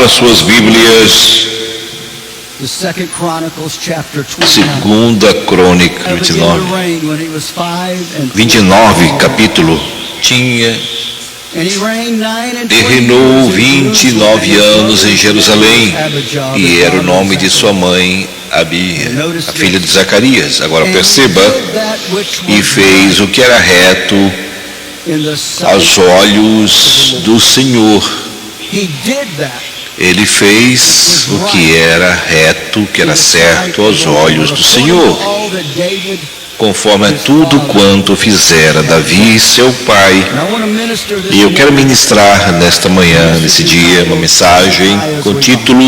Abra suas Bíblias. Segunda Crônica 29, capítulo. E reinou 29 anos em Jerusalém, e era o nome de sua mãe Abia, a filha de Zacarias. Agora perceba, e fez o que era reto aos olhos do Senhor. Ele fez o que era reto, que era certo aos olhos do Senhor, conforme a tudo quanto fizera Davi, seu pai. E eu quero ministrar nesta manhã, nesse dia, uma mensagem com o título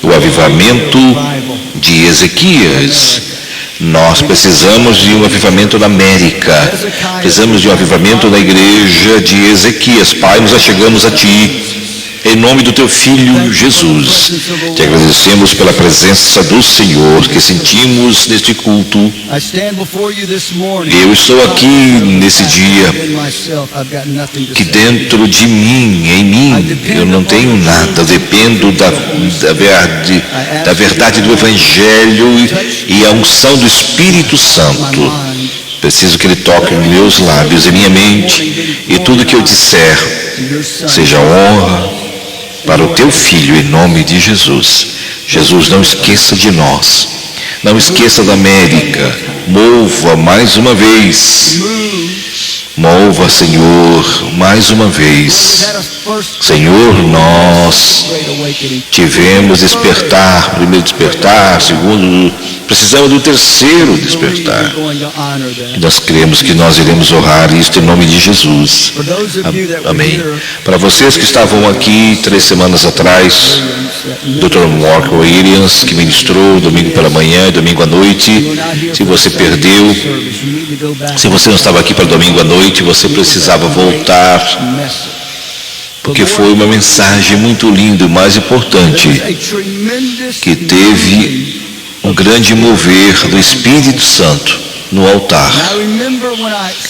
O Avivamento de Ezequias. Nós precisamos de um avivamento na América, precisamos de um avivamento na igreja de Ezequias. Pai, nós chegamos a Ti, em nome do Teu Filho Jesus. Te agradecemos pela presença do Senhor que sentimos neste culto. Eu estou aqui nesse dia, que dentro de mim, em mim, eu não tenho nada. Eu dependo da verdade do Evangelho e a unção do Espírito Santo. Preciso que Ele toque em meus lábios, em minha mente, e tudo que eu disser seja honra para o Teu Filho, em nome de Jesus. Jesus, não esqueça de nós. Não esqueça da América. Mova mais uma vez. Mova, Senhor, mais uma vez. Senhor, nós tivemos despertar, primeiro despertar, segundo, precisamos do terceiro despertar. Nós cremos que nós iremos honrar isto em nome de Jesus. Amém. Para vocês que estavam aqui 3 semanas atrás, Dr. Mark Williams, que ministrou domingo pela manhã e domingo à noite. Se você perdeu, se você não estava aqui para domingo à noite, você precisava voltar, porque foi uma mensagem muito linda e mais importante, que teve um grande mover do Espírito Santo no altar.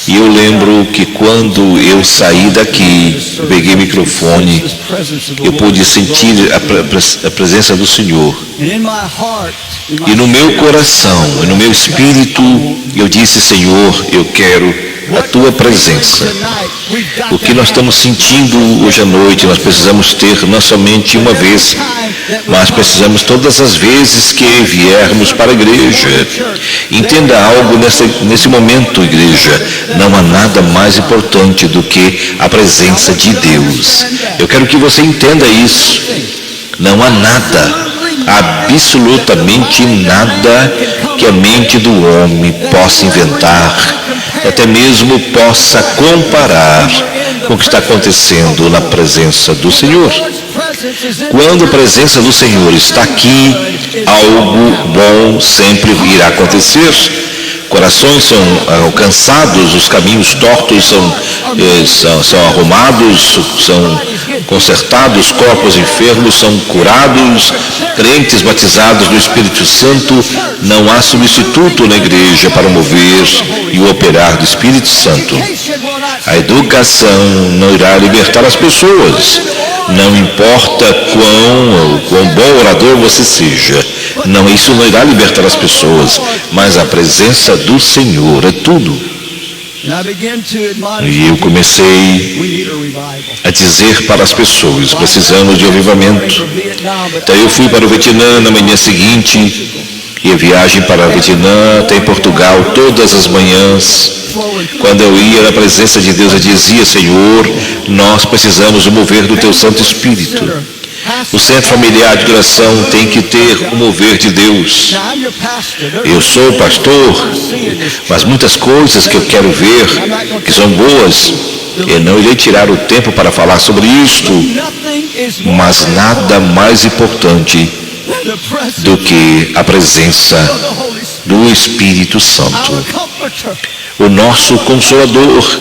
E eu lembro que quando eu saí daqui, eu peguei o microfone, eu pude sentir a presença do Senhor. E no meu coração, e no meu espírito, eu disse: Senhor, eu quero a Tua presença. O que nós estamos sentindo hoje à noite, nós precisamos ter não somente uma vez, mas precisamos todas as vezes que viermos para a igreja. Entenda algo nesse momento, igreja. Não há nada mais importante do que a presença de Deus. Eu quero que você entenda isso. Não há nada, absolutamente nada, que a mente do homem possa inventar, até mesmo possa comparar com o que está acontecendo na presença do Senhor. Quando a presença do Senhor está aqui, algo bom sempre irá acontecer. Corações são alcançados, os caminhos tortos são arrumados, são consertados, corpos enfermos são curados, crentes batizados no Espírito Santo. Não há substituto na igreja para o mover e o operar do Espírito Santo. A educação não irá libertar as pessoas. Não importa quão bom orador você seja, isso não irá libertar as pessoas, mas a presença do Senhor é tudo. E eu comecei a dizer para as pessoas: precisamos de avivamento. Então eu fui para o Vietnã na manhã seguinte, e a viagem para o Vietnã até em Portugal todas as manhãs. Quando eu ia na presença de Deus, eu dizia: Senhor, nós precisamos do mover do Teu Santo Espírito. O centro familiar de oração tem que ter o mover de Deus. Eu sou pastor, mas muitas coisas que eu quero ver, que são boas, eu não irei tirar o tempo para falar sobre isto, mas nada mais importante do que a presença do Espírito Santo. O nosso Consolador,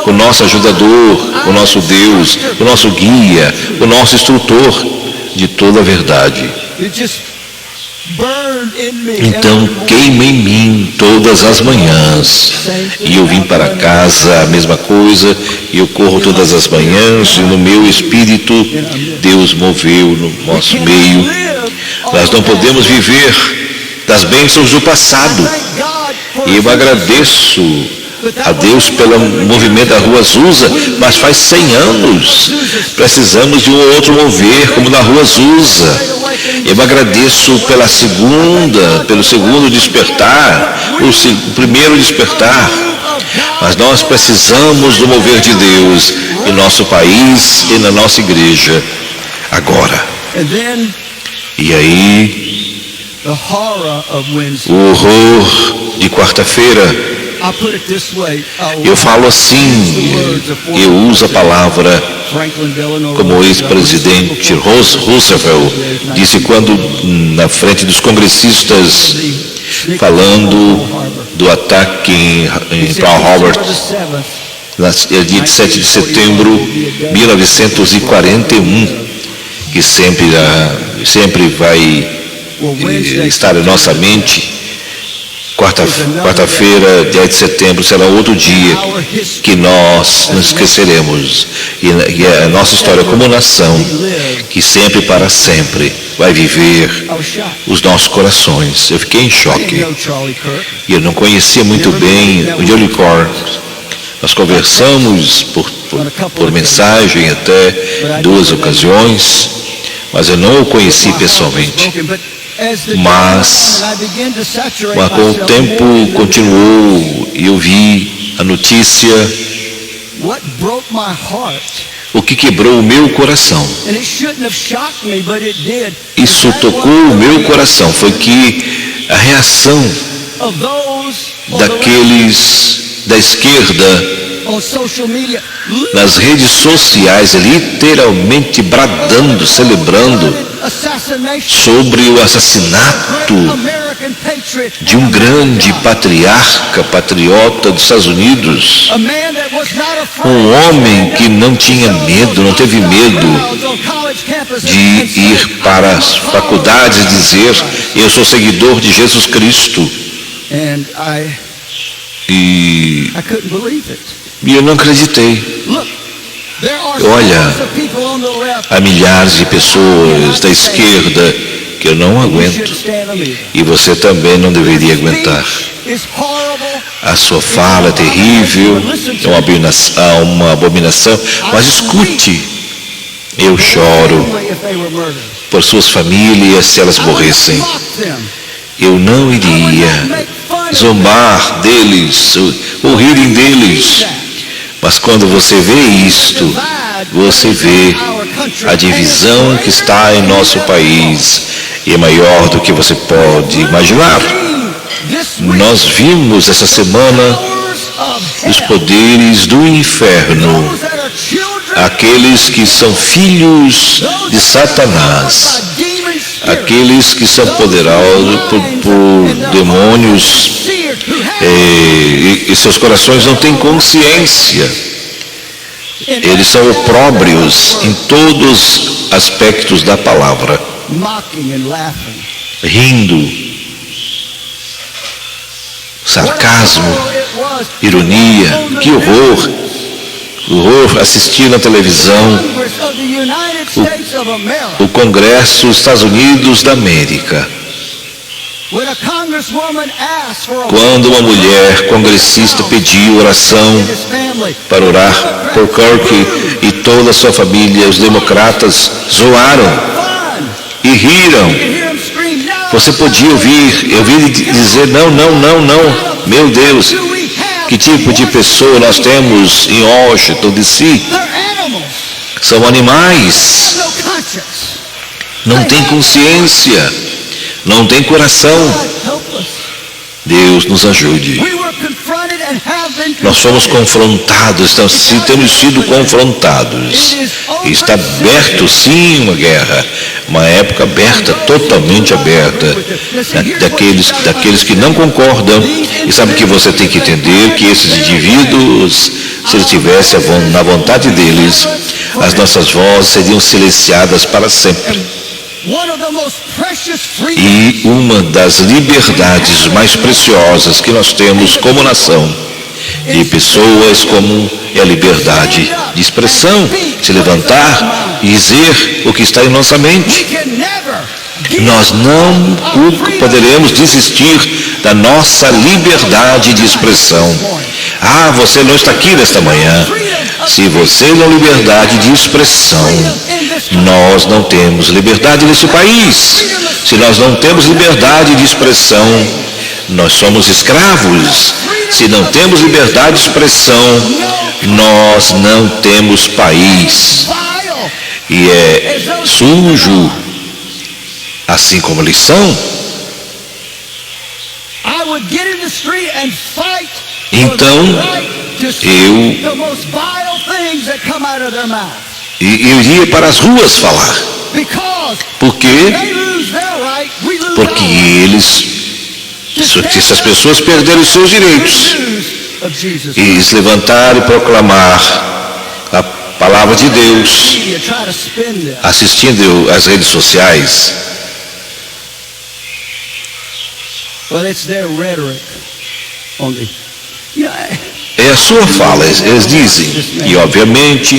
o nosso ajudador, o nosso Deus, o nosso guia, o nosso instrutor de toda a verdade. Então queima em mim todas as manhãs. E eu vim para casa, a mesma coisa, e eu corro todas as manhãs, e no meu espírito Deus moveu no nosso meio. Nós não podemos viver das bênçãos do passado. E eu agradeço a Deus pelo movimento da Rua Azusa, mas faz 100 anos precisamos de um outro mover, como na Rua Azusa. Eu agradeço pelo segundo despertar, o primeiro despertar, mas nós precisamos do mover de Deus em nosso país e na nossa igreja agora. E aí, o horror de quarta-feira. Eu falo assim, eu uso a palavra como o ex-presidente Roosevelt disse quando na frente dos congressistas falando do ataque em Pearl Harbor, dia 7 de setembro de 1941, que sempre vai estar em nossa mente. Quarta-feira, 10 de setembro, será outro dia que nós não esqueceremos. E a nossa história como nação, que sempre para sempre vai viver os nossos corações. Eu fiquei em choque. E eu não conhecia muito bem o Charlie Kirk. Nós conversamos por mensagem até 2 ocasiões, mas eu não o conheci pessoalmente. Mas com o tempo continuou e eu vi a notícia. O que quebrou o meu coração? Isso tocou o meu coração. Foi que a reação daqueles da esquerda nas redes sociais, literalmente bradando, celebrando sobre o assassinato de um grande patriota dos Estados Unidos, um homem que não tinha medo, não teve medo de ir para as faculdades e dizer: eu sou seguidor de Jesus Cristo. E eu não acreditei. Olha, há milhares de pessoas da esquerda que eu não aguento. E você também não deveria aguentar. A sua fala é terrível, é uma abominação. Mas escute, eu choro por suas famílias se elas morressem. Eu não iria zombar deles ou rirem deles. Mas quando você vê isto, você vê a divisão que está em nosso país e é maior do que você pode imaginar. Nós vimos essa semana os poderes do inferno, aqueles que são filhos de Satanás, aqueles que são poderosos por demônios, e seus corações não têm consciência. Eles são opróbrios em todos os aspectos da palavra, rindo, sarcasmo, ironia. Que horror! Horror assistir na televisão o Congresso dos Estados Unidos da América. Quando uma mulher congressista pediu oração para orar por Kirk e toda a sua família, os democratas zoaram e riram. Você podia ouvir ele dizer: não, não, não, não. Meu Deus, que tipo de pessoa nós temos em Washington DC? São animais. Não tem consciência. Não tem coração. Deus nos ajude. Nós fomos confrontados, temos sido confrontados. Está aberto, sim, uma guerra. Uma época aberta, totalmente aberta. Daqueles que não concordam. E sabe que você tem que entender que esses indivíduos, se eles tivessem na vontade deles, as nossas vozes seriam silenciadas para sempre. E uma das liberdades mais preciosas que nós temos como nação de pessoas como é a liberdade de expressão, se levantar e dizer o que está em nossa mente. Nós não poderemos desistir da nossa liberdade de expressão. Ah, você não está aqui nesta manhã. Se você não tem liberdade de expressão, nós não temos liberdade nesse país. Se nós não temos liberdade de expressão, nós somos escravos. Se não temos liberdade de expressão, nós não temos país. E é sujo, assim como eles são. Então, eu iria para as ruas falar. Por quê? Porque se essas pessoas perderem os seus direitos e se levantar e proclamar a palavra de Deus, assistindo às redes sociais, é a sua fala, eles dizem, e obviamente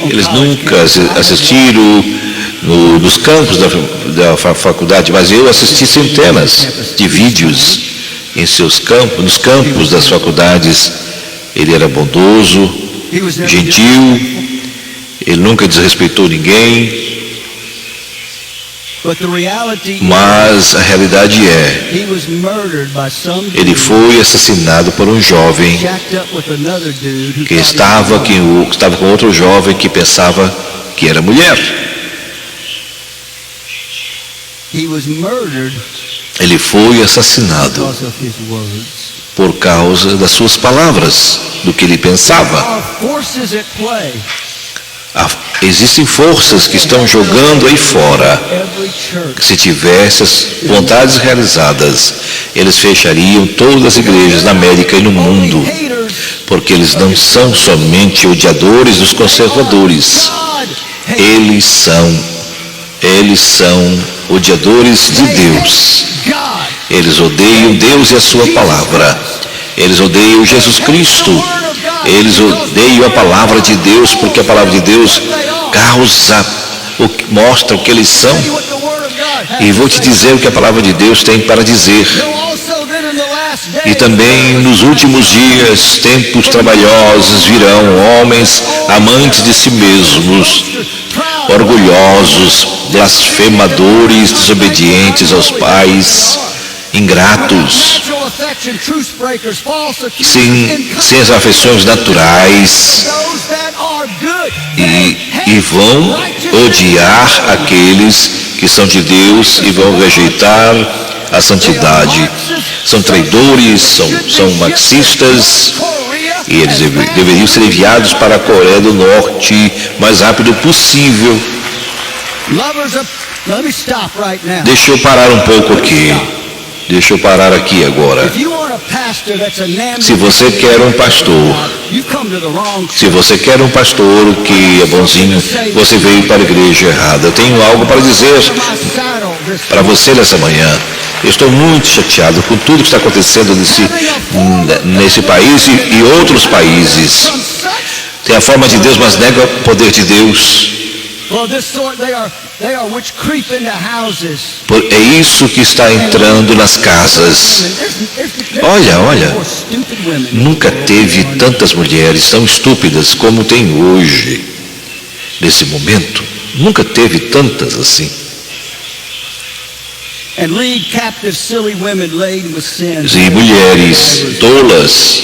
eles nunca assistiram nos campos da faculdade, mas eu assisti centenas de vídeos em seus campos, nos campos das faculdades. Ele era bondoso, gentil, ele nunca desrespeitou ninguém. Mas a realidade é, ele foi assassinado por um jovem que estava com outro jovem que pensava que era mulher. Ele foi assassinado por causa das suas palavras, do que ele pensava. Existem forças que estão jogando aí fora. Se tivessem as vontades realizadas, eles fechariam todas as igrejas na América e no mundo, porque eles não são somente odiadores dos conservadores. Eles são odiadores de Deus. Eles odeiam Deus e a sua palavra. Eles odeiam Jesus Cristo. Eles odeiam a palavra de Deus, porque a palavra de Deus mostra o que eles são. E vou te dizer o que a palavra de Deus tem para dizer. E também nos últimos dias, tempos trabalhosos, virão homens amantes de si mesmos, orgulhosos, blasfemadores, desobedientes aos pais, ingratos, sem as afeições naturais, e vão odiar aqueles que são de Deus e vão rejeitar a santidade. São traidores, são marxistas, e eles deveriam ser enviados para a Coreia do Norte o mais rápido possível. Deixa eu parar um pouco aqui. Deixa eu parar aqui agora. Se você quer um pastor, que é bonzinho, você veio para a igreja errada. Eu tenho algo para dizer para você nessa manhã. Eu estou muito chateado com tudo que está acontecendo nesse país e outros países. Tem a forma de Deus, mas nega o poder de Deus. É isso que está entrando nas casas. Olha, nunca teve tantas mulheres tão estúpidas como tem hoje, nesse momento. Nunca teve tantas assim. E mulheres tolas,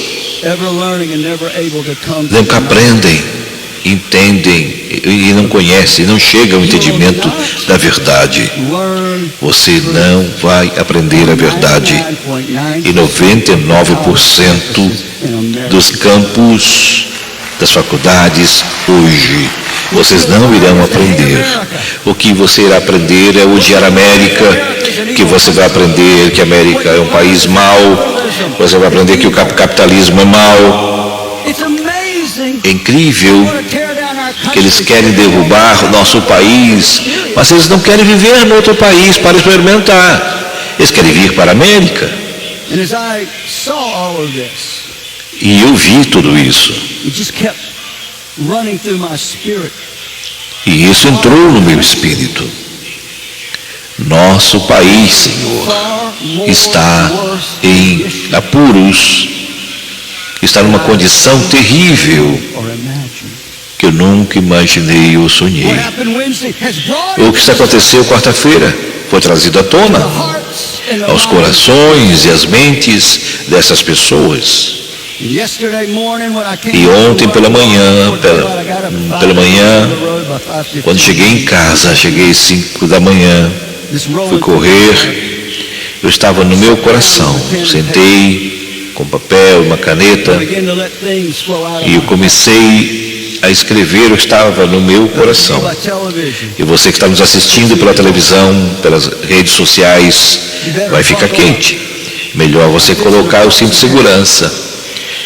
nunca aprendem, entendem e não conhecem, não chegam ao entendimento da verdade. Você não vai aprender a verdade. E 99% dos campos das faculdades hoje, vocês não irão aprender. O que você irá aprender é odiar a América, que você vai aprender que a América é um país mau, você vai aprender que o capitalismo é mau. É incrível que eles querem derrubar o nosso país, mas eles não querem viver no outro país para experimentar. Eles querem vir para a América. E eu vi tudo isso. E isso entrou no meu espírito. Nosso país, Senhor, está em apuros, está numa condição terrível que eu nunca imaginei ou sonhei. O que aconteceu quarta-feira foi trazido à tona aos corações e às mentes dessas pessoas. E ontem pela manhã, quando cheguei em casa, cheguei às 5 da manhã, fui correr, eu estava no meu coração, sentei com papel, uma caneta, e eu comecei a escrever, eu estava no meu coração. E você que está nos assistindo pela televisão, pelas redes sociais, vai ficar quente. Melhor você colocar o cinto de segurança.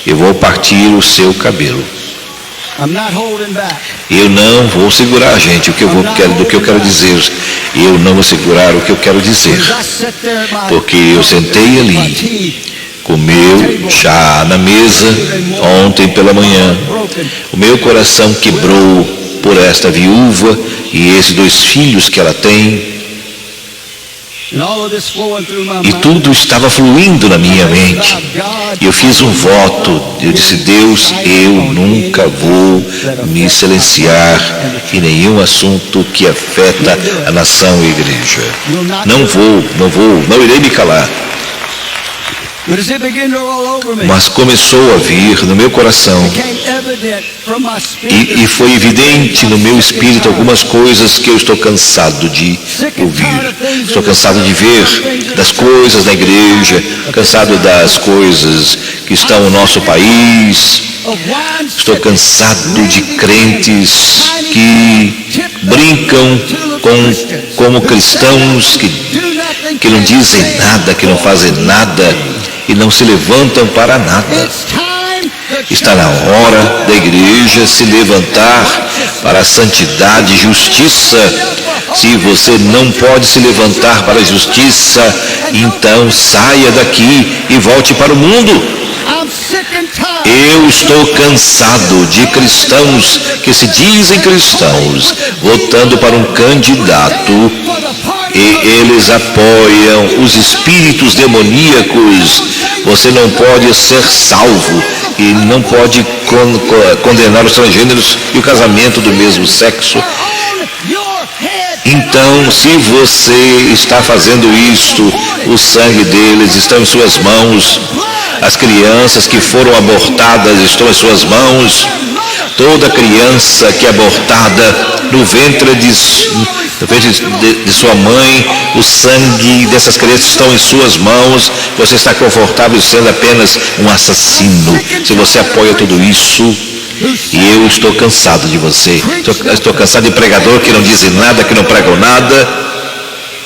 Eu vou partir o seu cabelo. Eu não vou segurar, gente, do que eu quero dizer. Eu não vou segurar o que eu quero dizer. Porque eu sentei ali, com o meu chá na mesa, ontem pela manhã. O meu coração quebrou por esta viúva e esses 2 filhos que ela tem. E tudo estava fluindo na minha mente. E eu fiz um voto. Eu disse: Deus, eu nunca vou me silenciar em nenhum assunto que afeta a nação e a igreja. Não irei me calar. Mas começou a vir no meu coração e foi evidente no meu espírito algumas coisas que eu estou cansado de ouvir. Estou cansado de ver das coisas da igreja, cansado das coisas que estão no nosso país. Estou cansado de crentes que brincam como cristãos, que não dizem nada, que não fazem nada e não se levantam para nada. Está na hora da igreja se levantar para a santidade e justiça. Se você não pode se levantar para a justiça, então saia daqui e volte para o mundo. Eu estou cansado de cristãos que se dizem cristãos, votando para um candidato e eles apoiam os espíritos demoníacos. Você não pode ser salvo e não pode condenar os transgêneros e o casamento do mesmo sexo. Então, se você está fazendo isto, o sangue deles está em suas mãos. As crianças que foram abortadas estão em suas mãos. Toda criança que é abortada no ventre de sua mãe, o sangue dessas crianças estão em suas mãos. Você está confortável sendo apenas um assassino. Se você apoia tudo isso, e eu estou cansado de você. Estou cansado de pregador que não dizem nada, que não pregam nada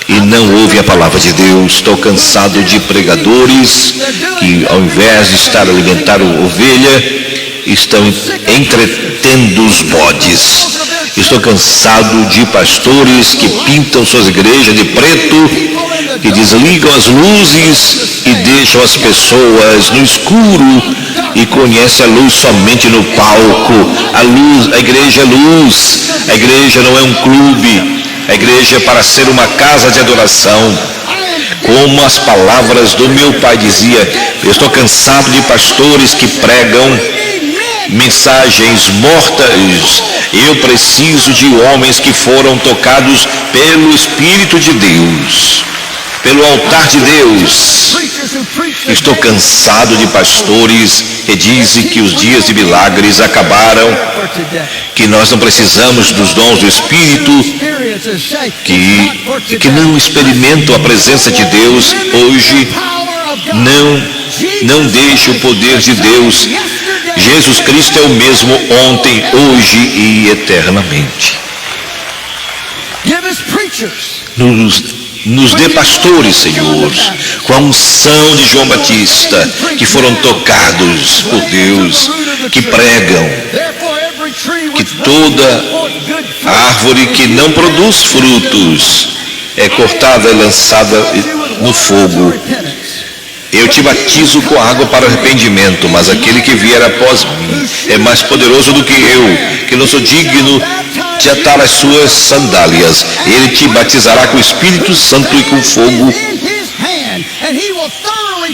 e não ouvem a palavra de Deus. Estou cansado de pregadores que, ao invés de estar alimentando ovelha, estão entretendo os bodes. Estou cansado de pastores que pintam suas igrejas de preto, que desligam as luzes e deixam as pessoas no escuro e conhecem a luz somente no palco. A igreja é luz. A igreja não é um clube. A igreja é para ser uma casa de adoração. Como as palavras do meu pai dizia, eu estou cansado de pastores que pregam mensagens mortas. Eu preciso de homens que foram tocados pelo Espírito de Deus, pelo altar de Deus. Estou cansado de pastores que dizem que os dias de milagres acabaram, que nós não precisamos dos dons do Espírito, que não experimentam a presença de Deus hoje. Não deixe o poder de Deus. Jesus Cristo é o mesmo ontem, hoje e eternamente. Nos dê pastores, Senhor, com a unção de João Batista, que foram tocados por Deus, que pregam. que toda árvore que não produz frutos é cortada e lançada no fogo. Eu te batizo com água para arrependimento, mas aquele que vier após mim é mais poderoso do que eu, que não sou digno de atar as suas sandálias. Ele te batizará com o Espírito Santo e com fogo,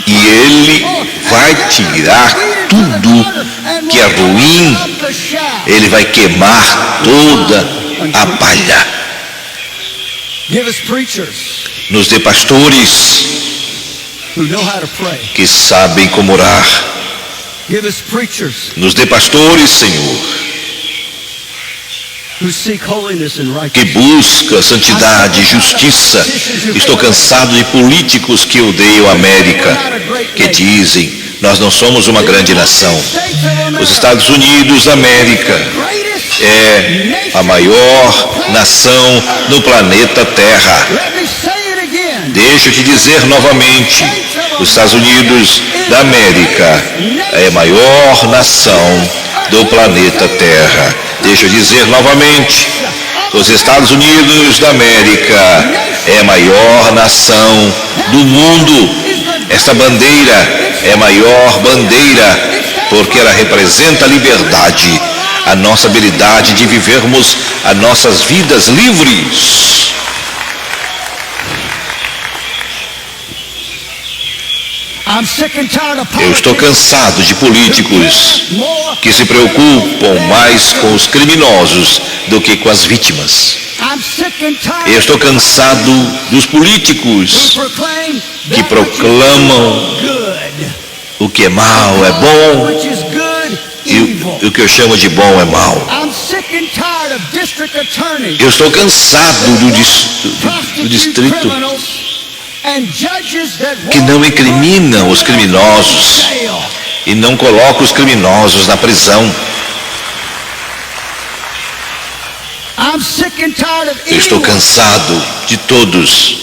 e ele vai tirar tudo que é ruim, ele vai queimar toda a palha. Nos dê pastores que sabem como orar. Nos dê pastores, Senhor, que busca santidade e justiça. Estou cansado de políticos que odeiam a América, que dizem: nós não somos uma grande nação. Os Estados Unidos da América é a maior nação no planeta Terra. Deixa eu te dizer novamente, os Estados Unidos da América é a maior nação do planeta Terra. Deixa eu dizer novamente, os Estados Unidos da América é a maior nação do mundo. Esta bandeira é a maior bandeira, porque ela representa a liberdade, a nossa habilidade de vivermos as nossas vidas livres. Eu estou cansado de políticos que se preocupam mais com os criminosos do que com as vítimas. Eu estou cansado dos políticos que proclamam o que é mal é bom e o que eu chamo de bom é mal. Eu estou cansado do distrito que não incriminam os criminosos e não colocam os criminosos na prisão. Eu estou cansado de todos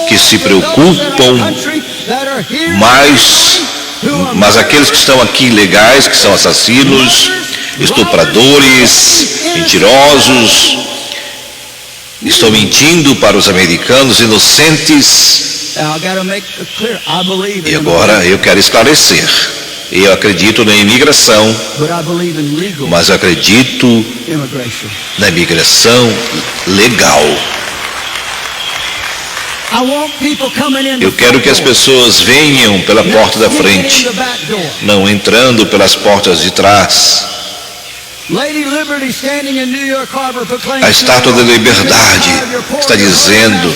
que se preocupam mas aqueles que estão aqui ilegais, que são assassinos, estupradores, mentirosos, estão mentindo para os americanos inocentes. E agora eu quero esclarecer. Eu acredito na imigração, mas eu acredito na imigração legal. Eu quero que as pessoas venham pela porta da frente, não entrando pelas portas de trás. A estátua da liberdade está dizendo: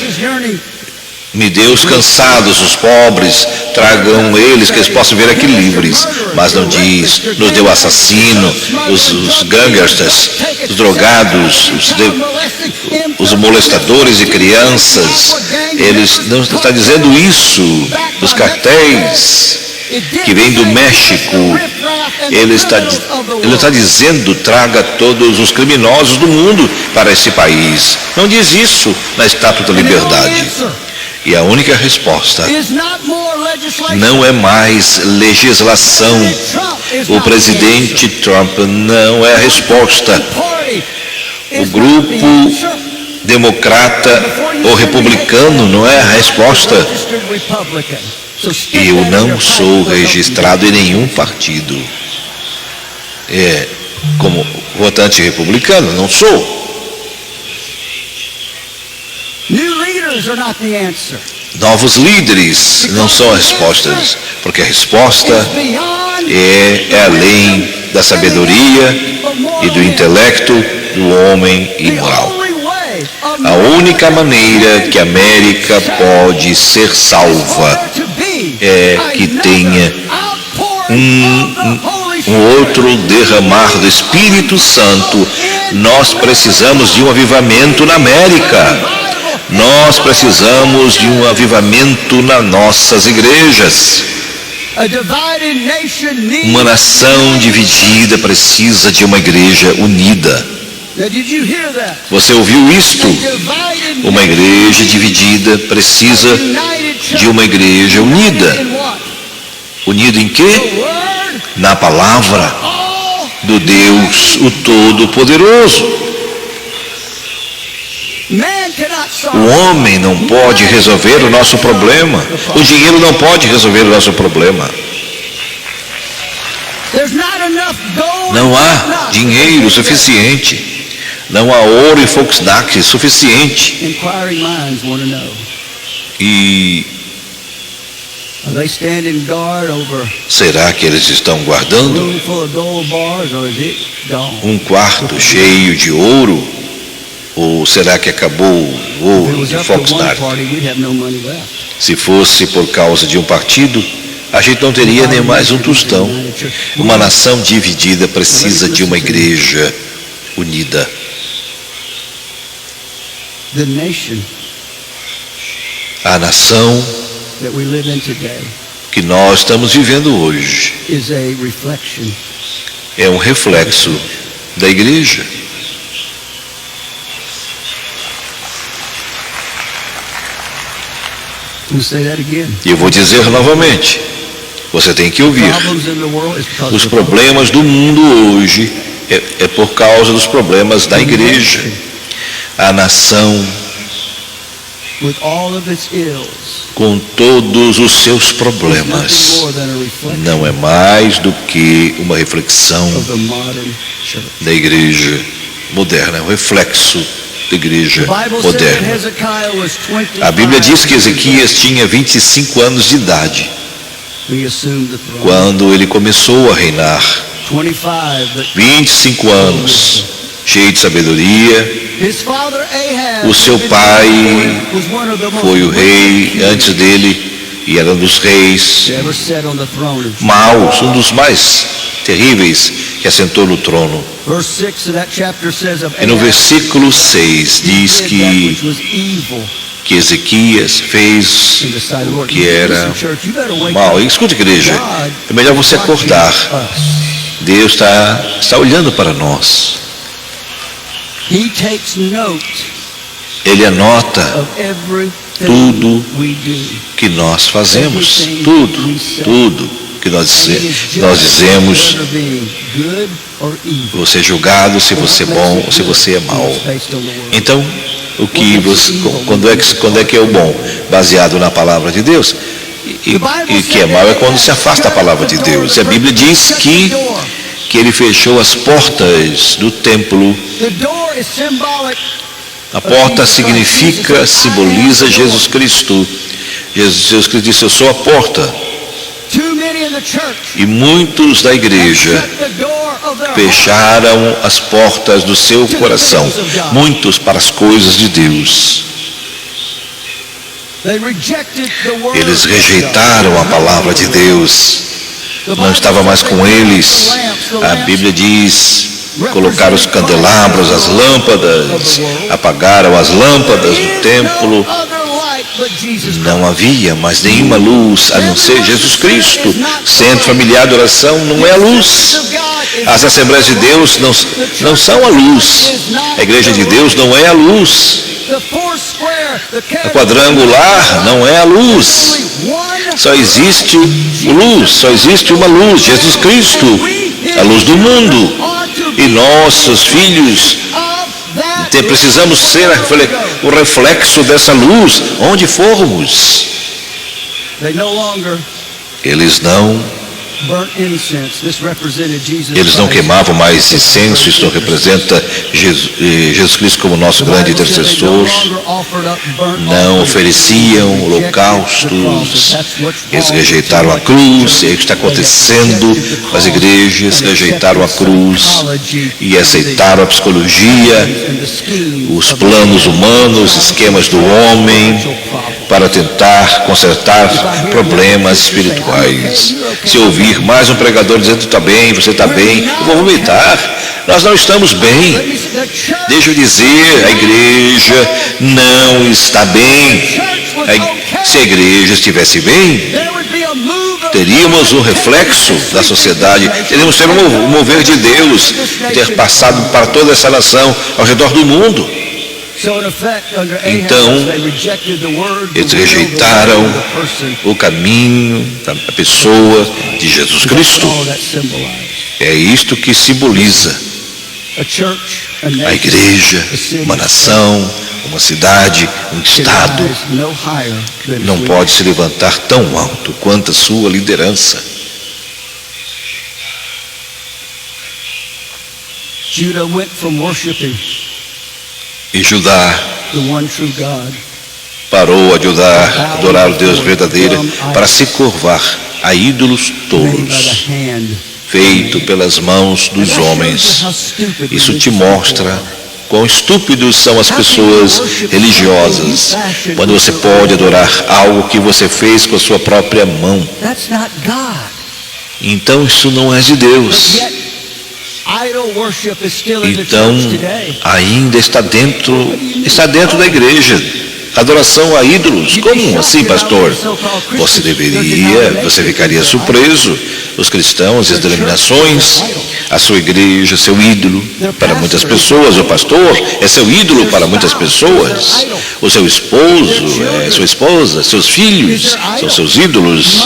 me dê os cansados, os pobres, tragam eles que eles possam vir aqui livres. Mas não diz, nos dê o assassino, os gangsters, os drogados, os molestadores de crianças. Eles não está dizendo isso. Os cartéis que vêm do México, ele está dizendo: traga todos os criminosos do mundo para esse país. Não diz isso na Estátua da Liberdade. E a única resposta não é mais legislação. O presidente Trump não é a resposta. O grupo democrata ou republicano não é a resposta. Eu não sou registrado em nenhum partido. Como votante republicano, não sou. Novos líderes não são as respostas, porque a resposta é além da sabedoria e do intelecto do homem imoral. A única maneira que a América pode ser salva é que tenha um outro derramar do Espírito Santo. Nós precisamos de um avivamento na América. Nós precisamos de um avivamento nas nossas igrejas. Uma nação dividida precisa de uma igreja unida. Você ouviu isto? Uma igreja dividida precisa de uma igreja unida. Unida em quê? Na palavra. do Deus, o Todo-Poderoso. O homem não pode resolver o nosso problema. O dinheiro não pode resolver o nosso problema. Não há dinheiro suficiente. Não há ouro e Volkswagen suficiente. E será que eles estão guardando um quarto cheio de ouro? Ou será que acabou o ouro de Volkswagen? Se fosse por causa de um partido, a gente não teria nem mais um tostão. Uma nação dividida precisa de uma igreja unida. A nação que nós estamos vivendo hoje é um reflexo da igreja. E eu vou dizer novamente, você tem que ouvir. Os problemas do mundo hoje é por causa dos problemas da igreja. A nação, com todos os seus problemas, não é mais do que uma reflexão da igreja moderna, é um reflexo da igreja moderna. A Bíblia diz que Ezequias tinha 25 anos de idade quando ele começou a reinar. 25 anos, cheio de sabedoria. O seu pai foi o rei antes dele e era um dos reis maus, um dos mais terríveis que assentou no trono. E no versículo 6 diz que Ezequias fez o que era mal. E escuta, igreja, é melhor você acordar. Deus está olhando para nós. Ele anota tudo que nós fazemos, tudo que nós dizemos. Você é julgado se você é bom ou se você é mau. Então, quando é que é o bom? Baseado na palavra de Deus. E que é mau é quando se afasta da palavra de Deus. E a Bíblia diz que ele fechou as portas do templo. A porta simboliza Jesus Cristo. Jesus Cristo disse: eu sou a porta. E muitos da igreja fecharam as portas do seu coração, muitos para as coisas de Deus. Eles rejeitaram a palavra de Deus, não estava mais com eles. A Bíblia diz: colocaram os candelabros, as lâmpadas, apagaram as lâmpadas do templo. Não havia mais nenhuma luz a não ser Jesus Cristo. Centro familiar de oração não é a luz. As Assembleias de Deus não são a luz. A Igreja de Deus não é a luz. A quadrangular não é a luz. Só existe luz, só existe uma luz, Jesus Cristo, a luz do mundo. E nós, seus filhos, precisamos ser o reflexo dessa luz onde formos. Eles não queimavam mais incenso. Isso representa Jesus Cristo como nosso grande intercessor. Não ofereciam holocaustos. Eles rejeitaram a cruz. É o que está acontecendo. As igrejas rejeitaram a cruz e aceitaram a psicologia, os planos humanos, esquemas do homem, para tentar consertar problemas espirituais. Se ouvir mais um pregador dizendo: está bem, você está bem, eu vou vomitar. Nós não estamos bem. Deixa eu dizer, a igreja não está bem. Se a igreja estivesse bem, teríamos um reflexo da sociedade, teríamos ter um mover de Deus, ter passado para toda essa nação ao redor do mundo. Então, eles rejeitaram o caminho da pessoa de Jesus Cristo. É isto que simboliza a igreja, uma nação, uma cidade, um estado. Não pode se levantar tão alto quanto a sua liderança. E Judá parou a adorar o Deus verdadeiro para se curvar a ídolos tolos, feito pelas mãos dos homens. Isso te mostra quão estúpidos são as pessoas religiosas, quando você pode adorar algo que você fez com a sua própria mão. Então isso não é de Deus. Então ainda está dentro da igreja. Adoração a ídolos. Como assim, pastor? Você ficaria surpreso. Os cristãos e as denominações, a sua igreja, seu ídolo para muitas pessoas. O pastor é seu ídolo para muitas pessoas. O seu esposo é sua esposa. Seus filhos são seus ídolos.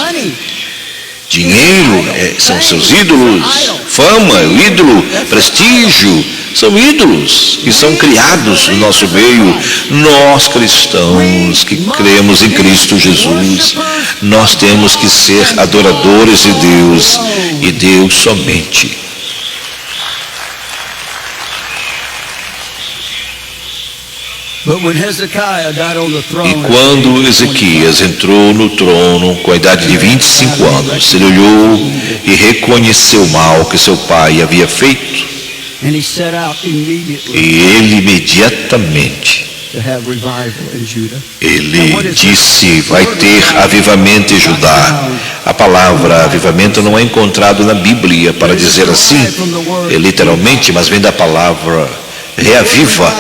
Dinheiro são seus ídolos. Fama é o ídolo. Prestígio são ídolos que são criados no nosso meio. Nós cristãos que cremos em Cristo Jesus, nós temos que ser adoradores de Deus e Deus somente. E quando Ezequias entrou no trono com a idade de 25 anos, ele olhou e reconheceu o mal que seu pai havia feito. E ele imediatamente, ele disse, vai ter avivamento em Judá. A palavra avivamento não é encontrado na Bíblia para dizer assim, literalmente, mas vem da palavra reaviva.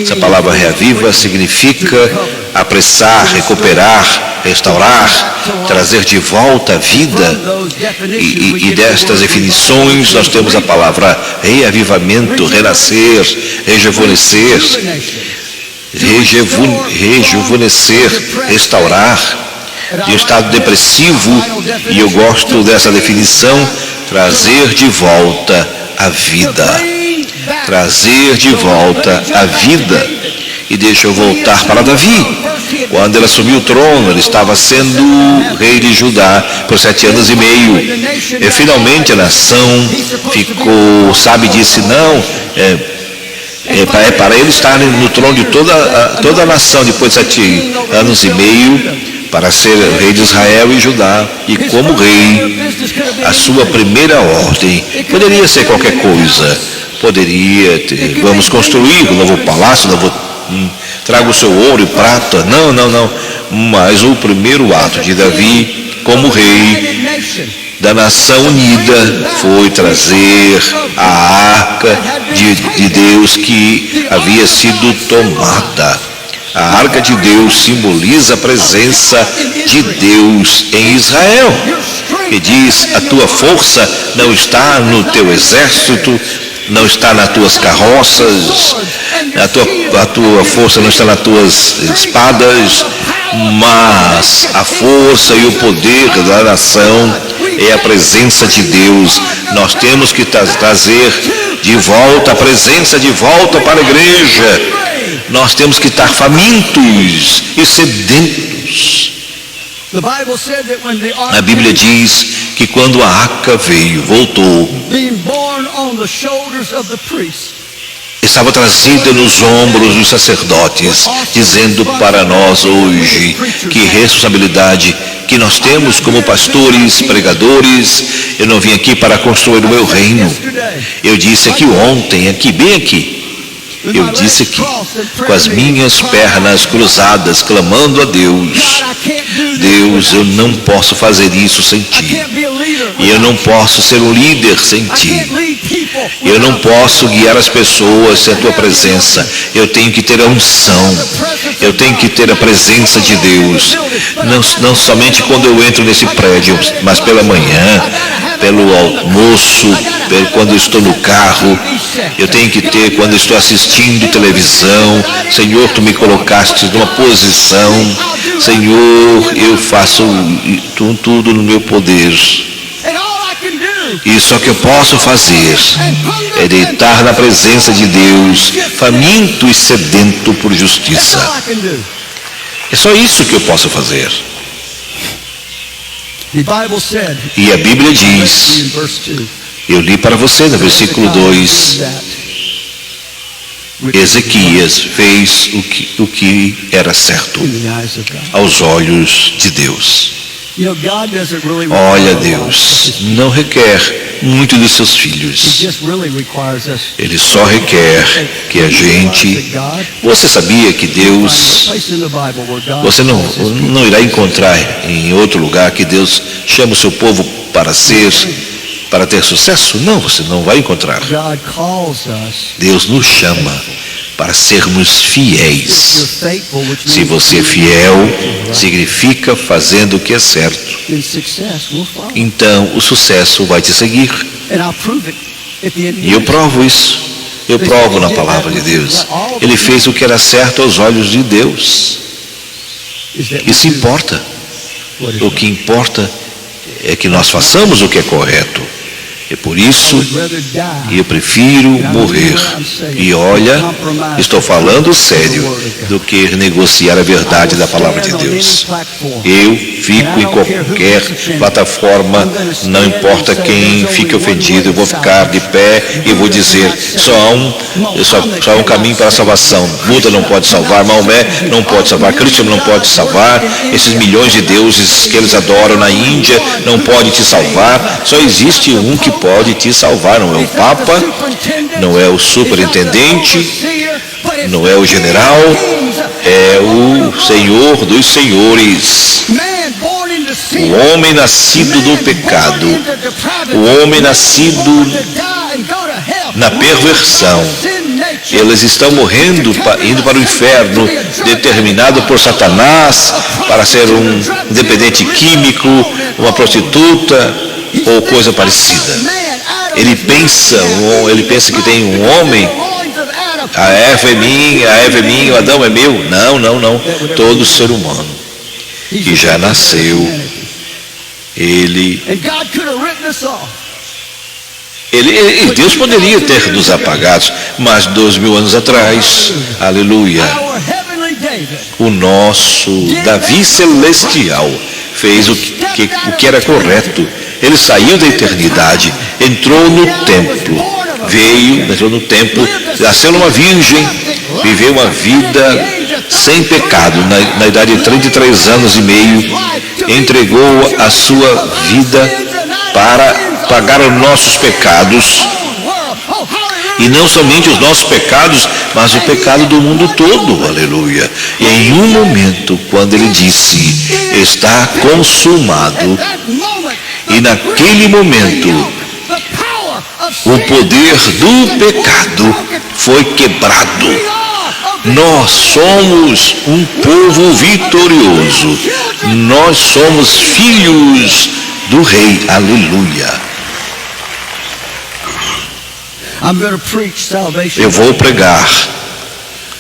Essa palavra reaviva significa apressar, recuperar, restaurar, trazer de volta a vida. E destas definições nós temos a palavra reavivamento, renascer, rejuvenescer, restaurar de um estado depressivo. E eu gosto dessa definição, trazer de volta a vida. Trazer de volta a vida. E deixa eu voltar para Davi. Quando ele assumiu o trono, ele estava sendo rei de Judá por 7 anos e meio. E finalmente a nação ficou, disse, não, para ele estar no trono de toda a nação depois de 7 anos e meio, para ser rei de Israel e Judá. E como rei, a sua primeira ordem poderia ser qualquer coisa. Poderia ter, vamos construir um novo palácio, traga o seu ouro e prata. Não. Mas o primeiro ato de Davi, como rei da nação unida, foi trazer a arca de Deus que havia sido tomada. A arca de Deus simboliza a presença de Deus em Israel. Que diz, a tua força não está no teu exército, não está nas tuas carroças, a tua força não está nas tuas espadas, mas a força e o poder da nação é a presença de Deus. Nós temos que trazer de volta a presença de volta para a igreja. Nós temos que estar famintos e sedentos. A Bíblia diz que quando a arca voltou, estava trazida nos ombros dos sacerdotes, dizendo para nós hoje que responsabilidade que nós temos como pastores, pregadores. Eu não vim aqui para construir o meu reino. Eu disse aqui ontem, bem aqui, eu disse aqui, com as minhas pernas cruzadas, clamando a Deus, Deus, eu não posso fazer isso sem Ti. E eu não posso ser um líder sem Ti. Eu não posso guiar as pessoas sem a Tua presença. Eu tenho que ter a unção. Eu tenho que ter a presença de Deus. Não somente quando eu entro nesse prédio, mas pela manhã, pelo almoço, quando eu estou no carro. Eu tenho que ter quando eu estou assistindo televisão. Senhor, Tu me colocaste numa posição. Senhor, eu faço tudo no meu poder. E só que eu posso fazer é deitar na presença de Deus, faminto e sedento por justiça. É só isso que eu posso fazer. E a Bíblia diz, eu li para você no versículo 2, Ezequias fez o que era certo aos olhos de Deus. Olha, Deus não requer muito dos seus filhos. Ele só requer que a gente... Você sabia que Deus... Você não irá encontrar em outro lugar que Deus chama o seu povo para ter sucesso? Não, você não vai encontrar. Deus nos chama para sermos fiéis. Se você é fiel, significa fazendo o que é certo. Então o sucesso vai te seguir. E eu provo isso. Eu provo na palavra de Deus. Ele fez o que era certo aos olhos de Deus. Isso importa. O que importa é que nós façamos o que é correto. É por isso que eu prefiro morrer. E olha, estou falando sério, do que negociar a verdade da palavra de Deus. Eu fico em qualquer plataforma, não importa quem fique ofendido, eu vou ficar de pé e vou dizer, só há um caminho para a salvação. Buda não pode salvar, Maomé não pode salvar, Krishna não pode salvar, esses milhões de deuses que eles adoram na Índia não podem te salvar. Só existe um que pode te salvar, não é o Papa, não é o superintendente, não é o general, é o Senhor dos senhores. O homem nascido do pecado, o homem nascido na perversão, eles estão morrendo, indo para o inferno, determinado por Satanás para ser um dependente químico, uma prostituta ou coisa parecida. Ele pensa que tem um homem, a Eva é minha, o Adão é meu. Não. Todo ser humano que já nasceu, e Deus poderia ter nos apagado, mas 2000 anos atrás, aleluia, o nosso Davi celestial fez o que era correto. Ele saiu da eternidade, entrou no templo, entrou no templo, nasceu numa virgem, viveu uma vida sem pecado, na idade de 33 anos e meio, entregou a sua vida para pagar os nossos pecados, e não somente os nossos pecados, mas o pecado do mundo todo, aleluia. E em um momento, quando ele disse, está consumado, e naquele momento, o poder do pecado foi quebrado. Nós somos um povo vitorioso. Nós somos filhos do Rei. Aleluia. Eu vou pregar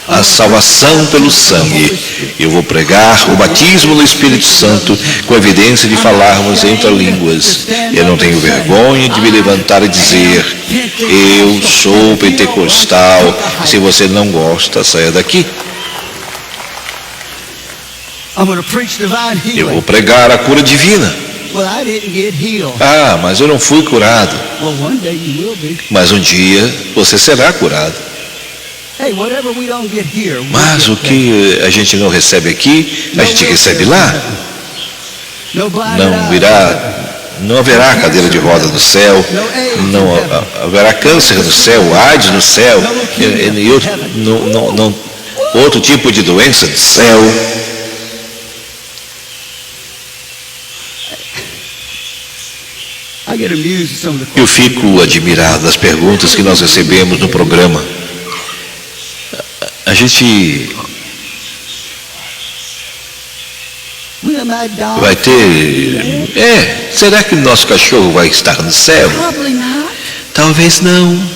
a salvação pelo sangue. Eu vou pregar o batismo no Espírito Santo com evidência de falarmos em outras línguas. Eu não tenho vergonha de me levantar e dizer, eu sou pentecostal. Se você não gosta, saia daqui. Eu vou pregar a cura divina. Mas eu não fui curado. Mas um dia você será curado. Mas o que a gente não recebe aqui, a gente recebe lá. Não haverá cadeira de roda no céu, não haverá câncer no céu, AIDS no céu, outro tipo de doença no céu. Eu fico admirado das perguntas que nós recebemos no programa. A gente vai ter... será que o nosso cachorro vai estar no céu? Talvez não.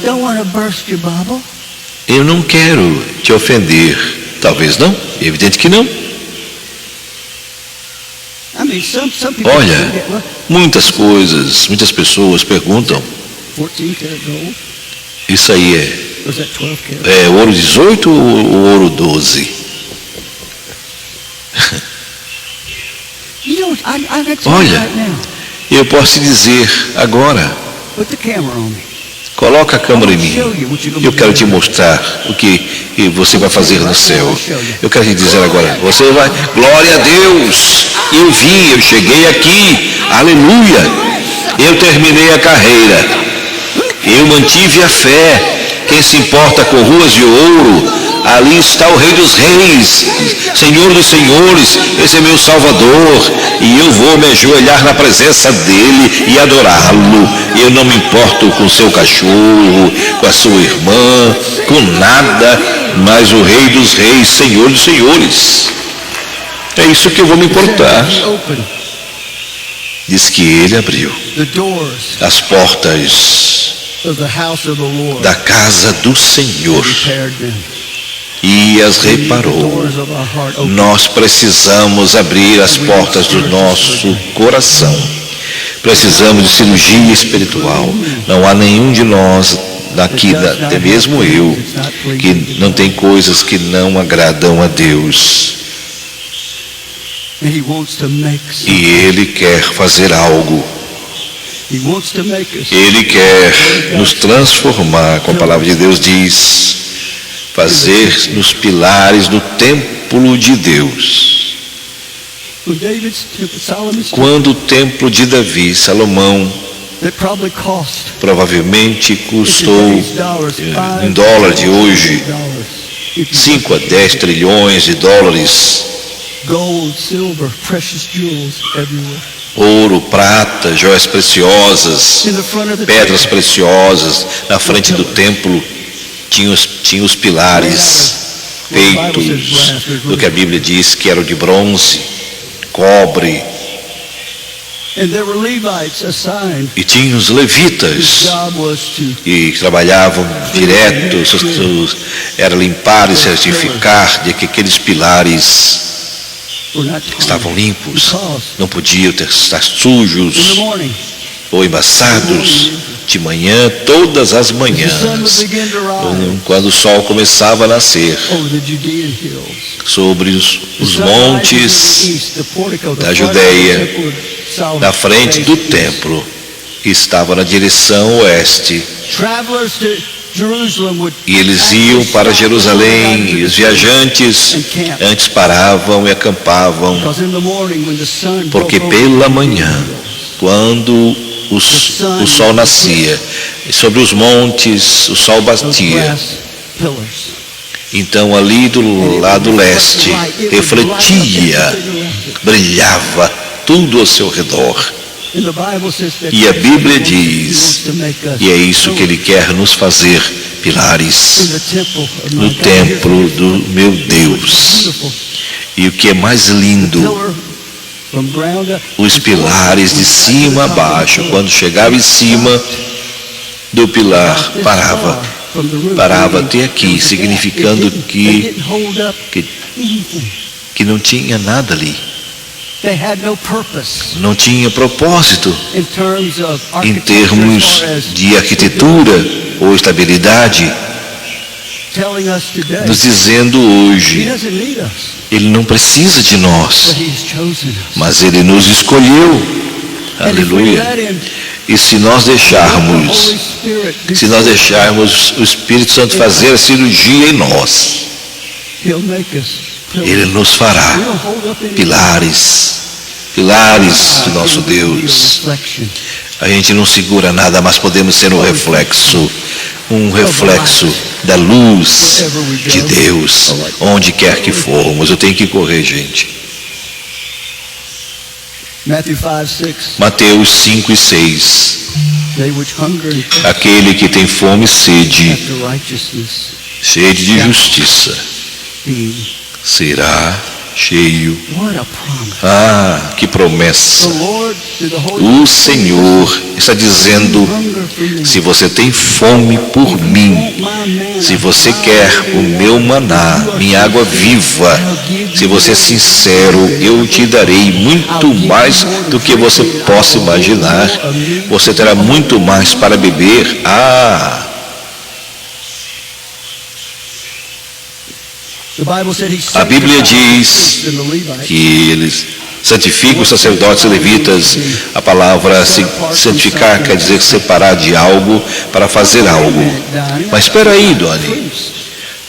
Eu não quero te ofender. Talvez não. É evidente que não. Olha, muitas coisas, muitas pessoas perguntam, isso aí é ouro 18 ou ouro 12? Olha, eu posso te dizer agora, coloca a câmera em mim, eu quero te mostrar o que você vai fazer no céu. Eu quero te dizer agora, você vai, glória a Deus, eu cheguei aqui, aleluia, eu terminei a carreira, eu mantive a fé. Quem se importa com ruas de ouro? Ali está o Rei dos Reis, Senhor dos Senhores, esse é meu Salvador, e eu vou me ajoelhar na presença dele e adorá-lo. Eu não me importo com seu cachorro, com a sua irmã, com nada, mas o Rei dos Reis, Senhor dos Senhores. É isso que eu vou me importar. Diz que ele abriu as portas da casa do Senhor e as reparou. Nós precisamos abrir as portas do nosso coração. Precisamos de cirurgia espiritual. Não há nenhum de nós daqui, até mesmo eu, que não tem coisas que não agradam a Deus. E Ele quer fazer algo. Ele quer nos transformar, como a palavra de Deus diz, fazer nos pilares do templo de Deus. Quando o templo de Davi, Salomão, provavelmente custou, em dólar de hoje, 5 a 10 trilhões de dólares, ouro, prata, joias preciosas, pedras preciosas. Na frente do templo tinha os pilares feitos do que a Bíblia diz que eram de bronze, cobre. E tinha os levitas e trabalhavam direto, era limpar e certificar de que aqueles pilares estavam limpos, não podiam estar sujos ou embaçados. De manhã, todas as manhãs, quando o sol começava a nascer, sobre os montes da Judeia, na frente do templo, que estava na direção oeste, e eles iam para Jerusalém, e os viajantes antes paravam e acampavam, porque pela manhã, quando o sol nascia, e sobre os montes o sol batia, então ali do lado leste refletia, brilhava tudo ao seu redor. E a Bíblia diz, e é isso que Ele quer nos fazer, pilares no templo do meu Deus. E o que é mais lindo, os pilares de cima a baixo, quando chegava em cima do pilar, parava até aqui, significando que não tinha nada ali. Não tinha propósito em termos de arquitetura ou estabilidade, nos dizendo hoje, Ele não precisa de nós, mas Ele nos escolheu. Aleluia. E se nós deixarmos o Espírito Santo fazer a cirurgia em nós, Ele nos fará pilares do nosso Deus. A gente não segura nada, mas podemos ser um reflexo da luz de Deus, onde quer que formos. Eu tenho que correr, gente. Mateus 5 e 6. Aquele que tem fome e sede de justiça será cheio. What a promise. Ah, que promessa! The Lord, through the Holy O Spirit, Senhor está dizendo: hunger for me. se você tem fome por mim, se você quer o meu maná, minha água viva, se você é sincero, eu te darei muito mais do que você possa imaginar. Você terá muito mais para beber. Ah, The Bible said he a Bíblia diz sanctified the Levites. que eles santificam os sacerdotes e levitas. A palavra santificar quer dizer separar de algo para fazer algo. Mas espera aí, Doni,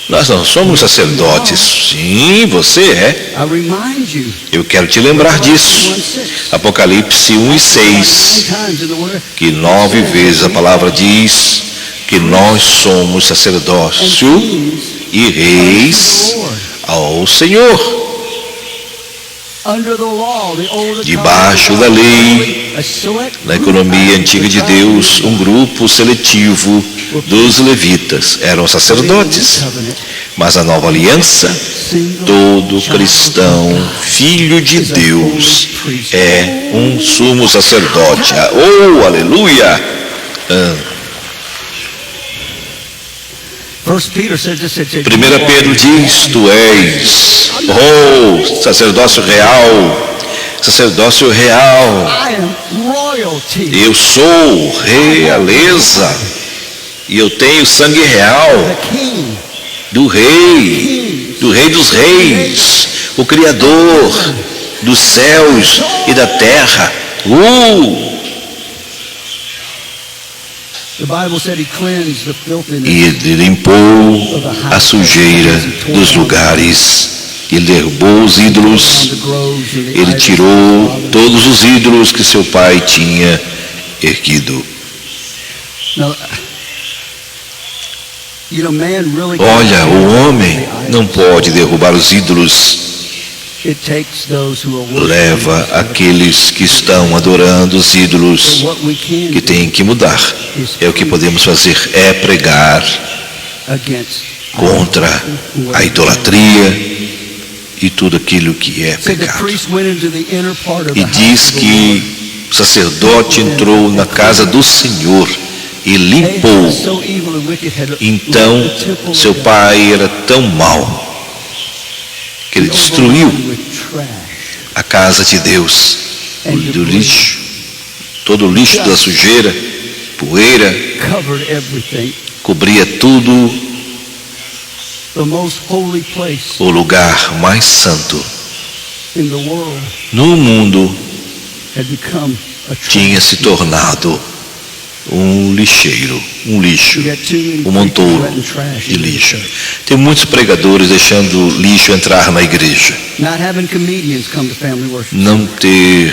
nós não somos sacerdotes. Sim, você é. I remind you, Eu quero te lembrar disso. 1:6. Apocalipse 1 e 6, 9 times in the word. que 9 vezes a palavra diz que nós somos sacerdócio e reis ao Senhor. Under the law, the old Debaixo da lei, a select na economia antiga de Deus, um grupo seletivo dos levitas eram sacerdotes. Mas a nova aliança, todo cristão, filho de Deus, é um sumo sacerdote. Oh, aleluia! 1 Peter says this, 1 Pedro diz: tu és, sacerdócio real, sacerdócio real. I am royalty. Eu sou realeza e eu tenho sangue real The king. do rei dos reis, o Criador dos céus e da terra. The Bible said he cleansed the filthiness. E ele limpou a sujeira dos lugares. Ele derrubou os ídolos. The groves and the Ele idols. tirou todos os ídolos que seu pai tinha erguido. Now, you know, man really Olha, o homem não pode derrubar os ídolos. It takes those who are worshiping. Leva aqueles que estão adorando os ídolos, What we can que têm que mudar. É o que podemos fazer, é pregar against contra a idolatria e tudo aquilo que é Said the pecado. priest went into the inner part of E the diz house of the que Lord. o sacerdote entrou na casa do Senhor e limpou. So evil and wicked had Então, left the temple seu of God pai era tão mau que ele destruiu with trash a casa de Deus, do lixo, todo o lixo da sujeira, poeira, covered everything. cobria tudo. The most holy place O lugar mais santo in the world no mundo had become a trash. tinha se tornado um lixeiro, um lixo, You got too many um preachers montouro letting trash de into the lixo. church. Tem muitos pregadores deixando lixo entrar na igreja. Not having comedians come to family worship. Não ter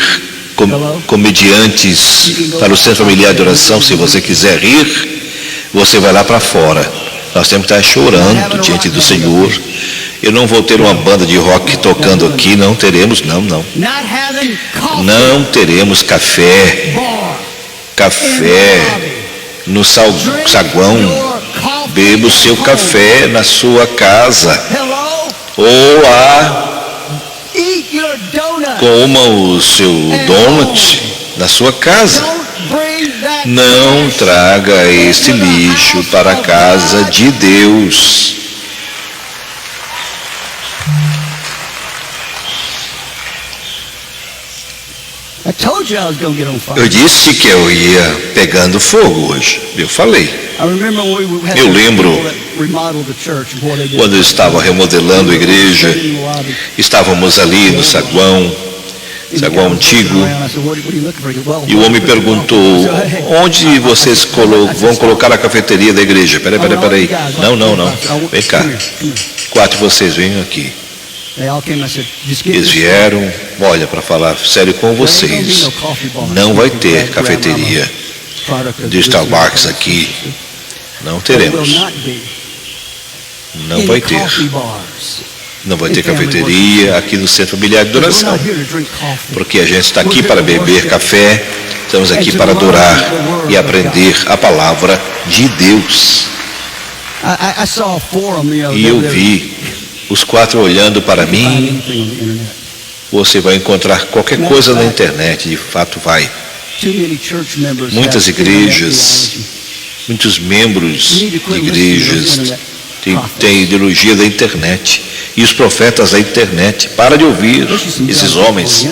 comediantes para o centro familiar de oração. Se você quiser rir, você vai lá para fora. Nós temos que estar chorando diante do Senhor. Eu não vou ter uma banda de rock tocando aqui, não teremos, não. Not having coffee. Não teremos café, Bar. no saguão. Beba o seu café na sua casa. Hello. Ou lá, Eat your donut. coma o seu donut na sua casa. Don't bring that Não trash traga este into the lixo house para a of casa God. de Deus. I told you I was going to get on fire. Eu disse que eu ia pegando fogo hoje. Eu falei. I remember when we had Eu lembro people that remodeled the church and boy, they did. Quando eu estava remodelando a igreja, In the lobby. estávamos ali no saguão antigo, I said, what are you looking for? He said, well, e o homem perguntou: onde vocês vão colocar a cafeteria da igreja? Peraí. Não. Vem cá. 4 de vocês, venham aqui. They all came. I said, just get Eles this. vieram, olha, para falar sério com vocês, não vai ter cafeteria de Starbucks aqui. Não teremos. Não vai ter. Não vai ter cafeteria aqui no Centro Familiar de Adoração. Porque a gente está aqui para beber café, estamos aqui para adorar e aprender a palavra de Deus. E eu vi os 4 olhando para Find mim, anything on the internet. você vai encontrar qualquer coisa na internet, de fato vai. Too many church members Muitas have internet igrejas, theology. muitos membros de igrejas têm ideologia da internet. E os profetas da internet, para de ouvir esses homens.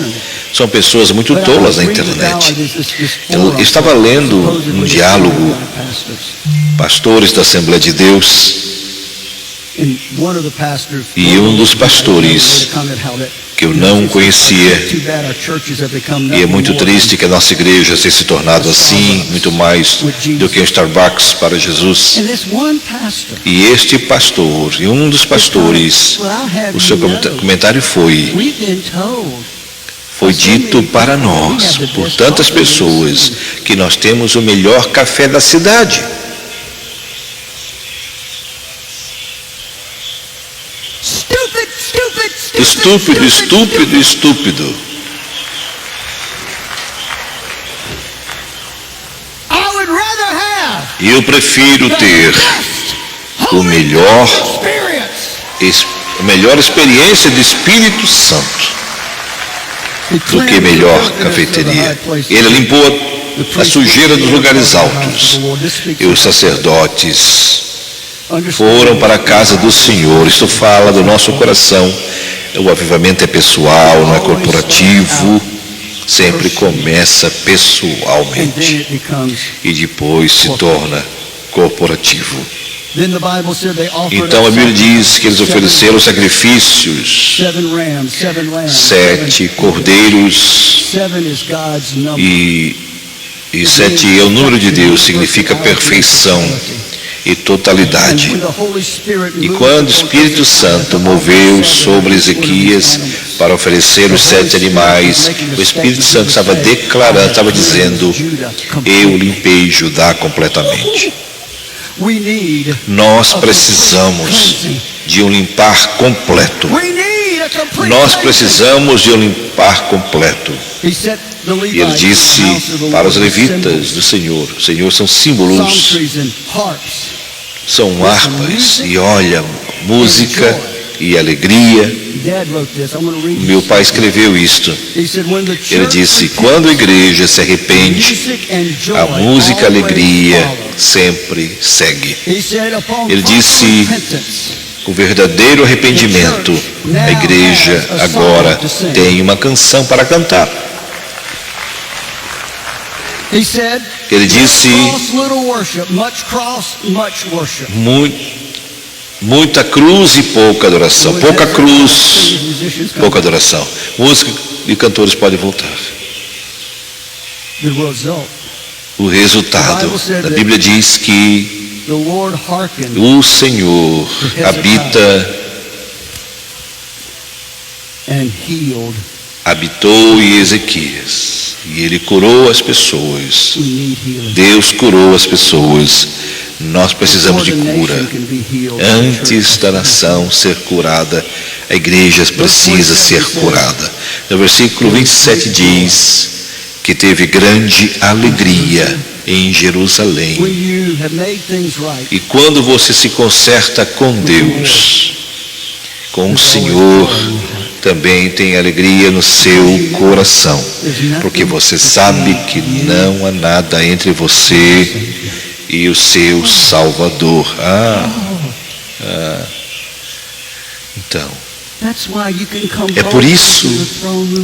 São pessoas muito tolas na internet. Eu estava lendo um diálogo, pastores da Assembleia de Deus, e um dos pastores, que eu não conhecia, e é muito triste que a nossa igreja tenha se tornado assim, muito mais do que um Starbucks para Jesus. E este pastor, e um dos pastores, o seu comentário foi dito para nós, por tantas pessoas, que nós temos o melhor café da cidade. Estúpido, estúpido, estúpido. Eu prefiro ter a melhor experiência de Espírito Santo do que melhor cafeteria. Ele limpou a sujeira dos lugares altos, e os sacerdotes foram para a casa do Senhor. Isso fala do nosso coração. O avivamento é pessoal, não é corporativo. Sempre começa pessoalmente e depois se torna corporativo. Então a Bíblia diz que eles ofereceram sacrifícios, 7 cordeiros, e 7 é o número de Deus, significa perfeição e totalidade. E quando o Espírito Santo moveu sobre Ezequias para oferecer os 7 animais, o Espírito Santo estava declarando, estava dizendo: eu limpei Judá completamente. Nós precisamos de um limpar completo. Nós precisamos de um limpar completo. E ele disse para os levitas do Senhor: o Senhor são símbolos, são harpas, e olha, música e alegria. Meu pai escreveu isto. Ele disse: quando a igreja se arrepende, a música e a alegria sempre segue. Ele disse: o verdadeiro arrependimento, a igreja agora tem uma canção para cantar. Ele disse: muita cruz e pouca adoração. Pouca cruz, pouca adoração. Música e cantores podem voltar. O resultado, a Bíblia diz que o Senhor habitou em Ezequias, e ele curou as pessoas. Deus curou as pessoas. Nós precisamos de cura. Antes da nação ser curada, a igreja precisa ser curada. No versículo 27 diz que teve grande alegria em Jerusalém. E quando você se conserta com Deus, com o Senhor, também tem alegria no seu coração, porque você sabe que não há nada entre você e o seu Salvador. Então, é por isso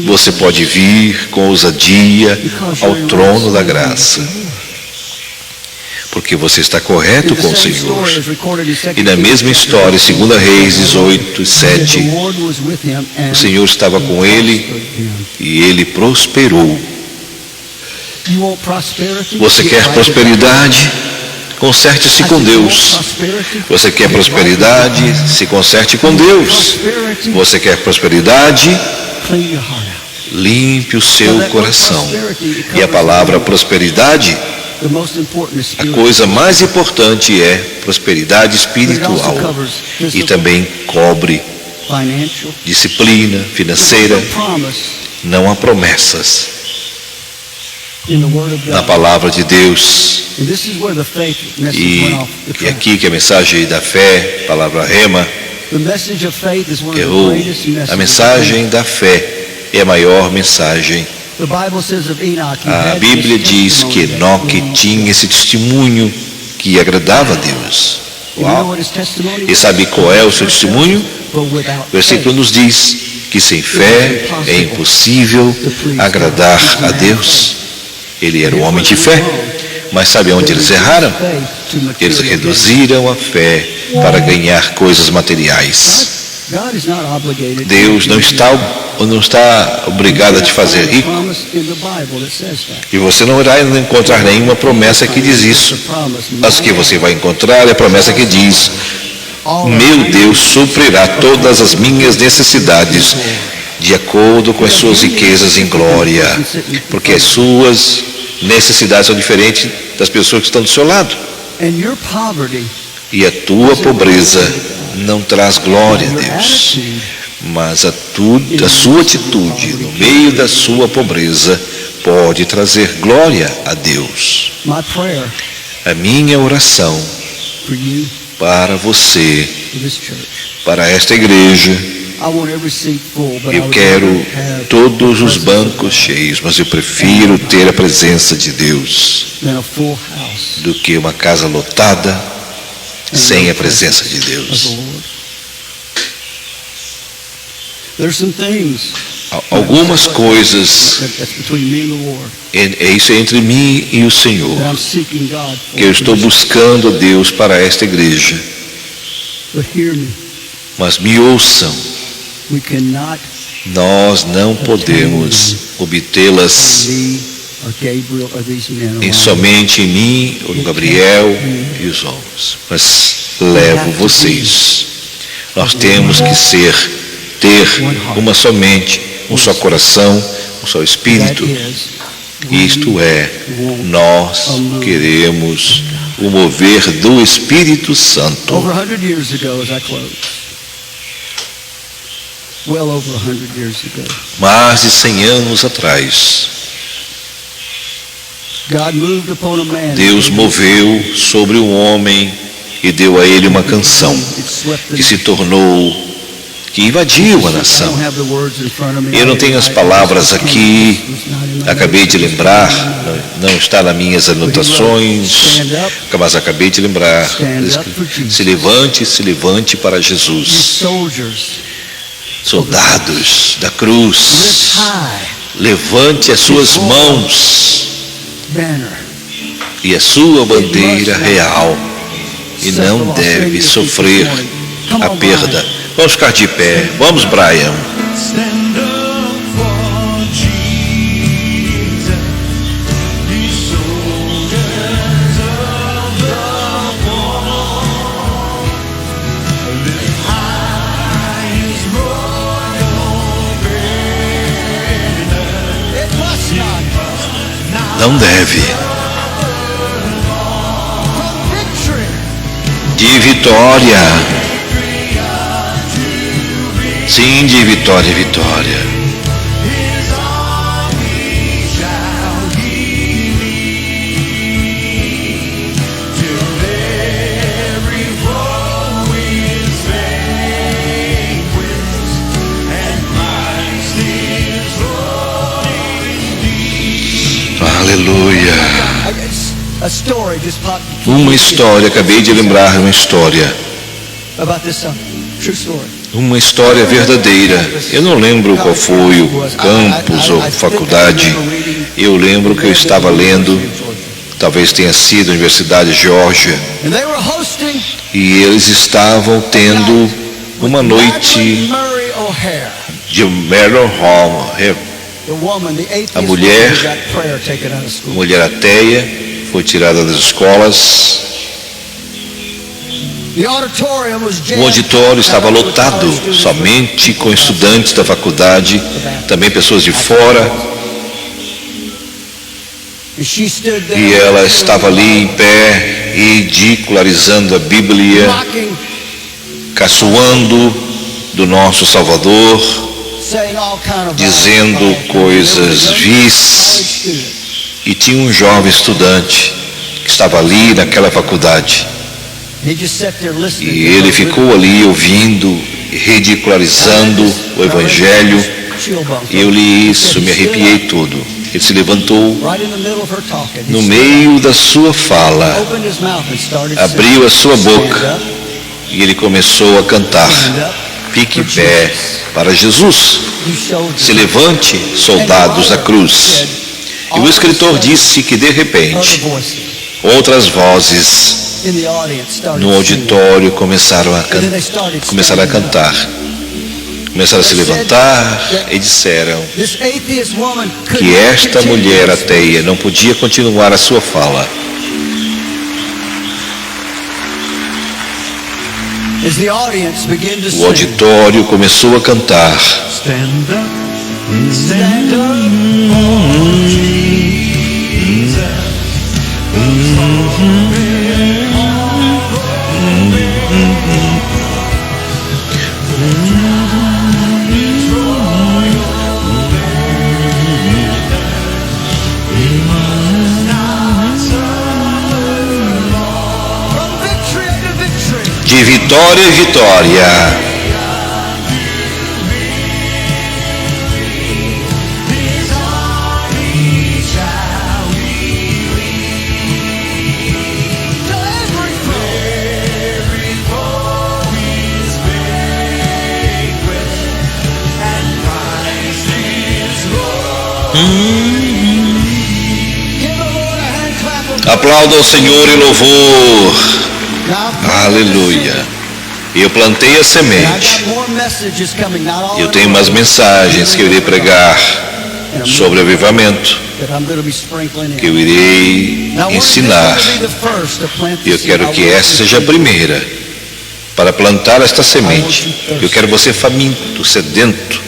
você pode vir com ousadia ao trono da graça, porque você está correto com o Senhor. E na mesma história, 2 Reis 18, 7, o Senhor estava com ele e ele prosperou. Você quer prosperidade? Conserte-se com Deus. Você quer prosperidade? Se conserte com Deus. Você quer prosperidade? Limpe o seu coração. E a palavra prosperidade, a coisa mais importante é prosperidade espiritual, e também cobre disciplina financeira. Não há promessas na palavra de Deus. E aqui que a mensagem da fé, palavra rema, The message of faith is one of Errou. the greatest messages. A mensagem da fé é a maior mensagem. The Bible says of Enoch, he A had Bíblia this diz que testimony that Enoque belonged. tinha esse testemunho que agradava a Deus. You know Uau! what his testimony E was? sabe qual é o seu testemunho? But without O versículo faith, nos diz que sem fé é impossível agradar a Deus. Ele era um homem de fé, mas sabe onde eles erraram? Eles reduziram a fé para ganhar coisas materiais. God is not obligated. Deus não está obrigado a te fazer rico, e você não irá encontrar nenhuma promessa que diz isso. Mas o que você vai encontrar é a promessa que diz: meu Deus suprirá todas as minhas necessidades de acordo com as suas riquezas em glória, porque as suas necessidades são diferentes das pessoas que estão do seu lado. E a tua pobreza não traz glória a Deus, mas a sua atitude no meio da sua pobreza pode trazer glória a Deus. A minha oração para você, para esta igreja, eu quero todos os bancos cheios, mas eu prefiro ter a presença de Deus do que uma casa lotada sem a presença de Deus. Algumas coisas, isso é entre mim e o Senhor, que eu estou buscando a Deus para esta igreja. Mas me ouçam, nós não podemos obtê-las somente em mim, ou no Gabriel e os homens, mas levo vocês. Nós temos que ter uma só mente, um só coração, um só espírito. Isto é, nós queremos o mover do Espírito Santo. Mais de 100 anos atrás, Deus moveu sobre um homem e deu a ele uma canção que se tornou, que invadiu a nação. Eu não tenho as palavras aqui, acabei de lembrar, não está nas minhas anotações, mas acabei de lembrar. Se levante para Jesus. Soldados da cruz, levante as suas mãos e a sua bandeira real, e não deve sofrer a perda. Vamos ficar de pé. Vamos, Brian. Não deve. De vitória. Sim, de vitória, vitória. Aleluia. Uma história, acabei de lembrar uma história. Uma história verdadeira. Eu não lembro qual foi o campus ou faculdade. Eu lembro que eu estava lendo, talvez tenha sido a Universidade de Geórgia, e eles estavam tendo uma noite de Mary O'Hare. A mulher ateia foi tirada das escolas. O auditório estava lotado, somente com estudantes da faculdade, também pessoas de fora. E ela estava ali em pé, ridicularizando a Bíblia, caçoando do nosso Salvador, dizendo coisas vis. E tinha um jovem estudante que estava ali naquela faculdade. He just sat there listening. E ele ficou ali ouvindo, ridicularizando o Evangelho. E eu li isso, me arrepiei todo. Ele se levantou no meio da sua fala, abriu a sua boca e ele começou a cantar: fique em pé para Jesus, se levante, soldados da cruz. E o escritor disse que de repente outras vozes no auditório começaram a cantar, começaram a se levantar e disseram que esta mulher ateia não podia continuar a sua fala. O auditório começou a cantar: stand up for Jesus. De vitória em vitória. Aplauda o Senhor em louvor. Aleluia. Eu plantei a semente. Eu tenho umas mensagens que eu irei pregar sobre avivamento, que eu irei ensinar. E eu quero que essa seja a primeira para plantar esta semente. Eu quero você faminto, sedento.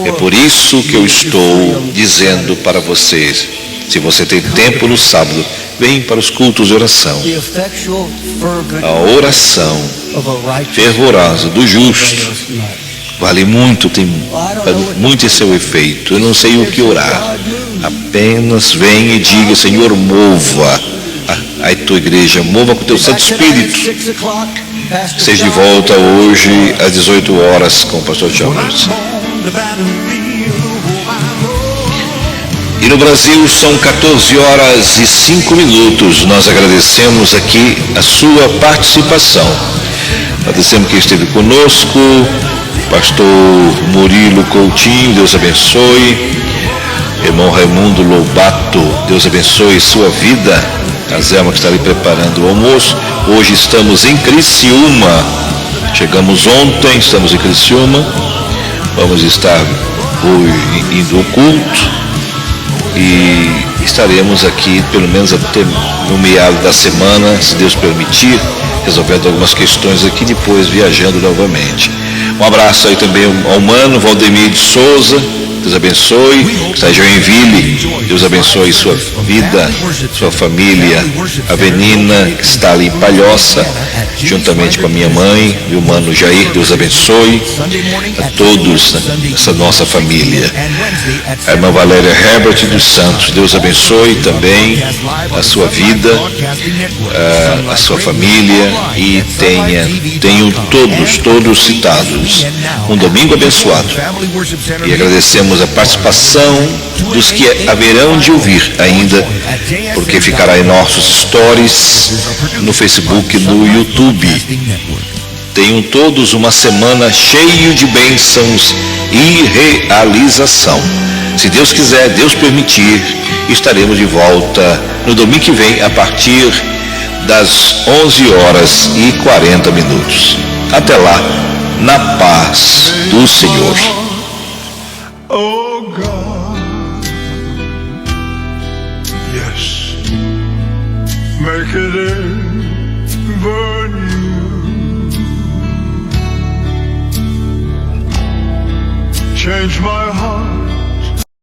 É por isso que eu estou dizendo para vocês: se você tem tempo no sábado, vem para os cultos de oração. A oração fervorosa do justo vale muito, vale muito em seu efeito. Eu não sei o que orar. Apenas vem e diga: Senhor, mova a tua igreja, mova com o teu Santo Espírito. Esteja de volta hoje às 18 horas com o pastor Chalmers. E no Brasil são 14 horas e 5 minutos. Nós agradecemos aqui a sua participação. Agradecemos que esteve conosco, pastor Murilo Coutinho, Deus abençoe. Irmão Raimundo Lobato, Deus abençoe sua vida. A Zelma que está ali preparando o almoço. Hoje estamos em Criciúma. Chegamos ontem, estamos em Criciúma. Vamos estar hoje indo ao culto. E estaremos aqui pelo menos até no meado da semana, se Deus permitir, resolvendo algumas questões aqui, depois viajando novamente. Um abraço aí também ao mano Valdemir de Souza, Deus abençoe, que está em Joinville, Deus abençoe sua vida, sua família. A Venina, que está ali em Palhoça, juntamente com a minha mãe e o mano Jair, Deus abençoe a todos, essa nossa família. A irmã Valéria Herbert dos Santos, Deus abençoe também a sua vida, a sua família, e tenham todos citados um domingo abençoado. E agradecemos a participação dos que haverão de ouvir ainda, porque ficará em nossos stories no Facebook e no YouTube. Tenham todos uma semana cheia de bênçãos e realização. Se Deus quiser, Deus permitir, estaremos de volta no domingo que vem a partir das 11 horas e 40 minutos. Até lá, na paz do Senhor. Oh God, yes, make it ever new. Change my heart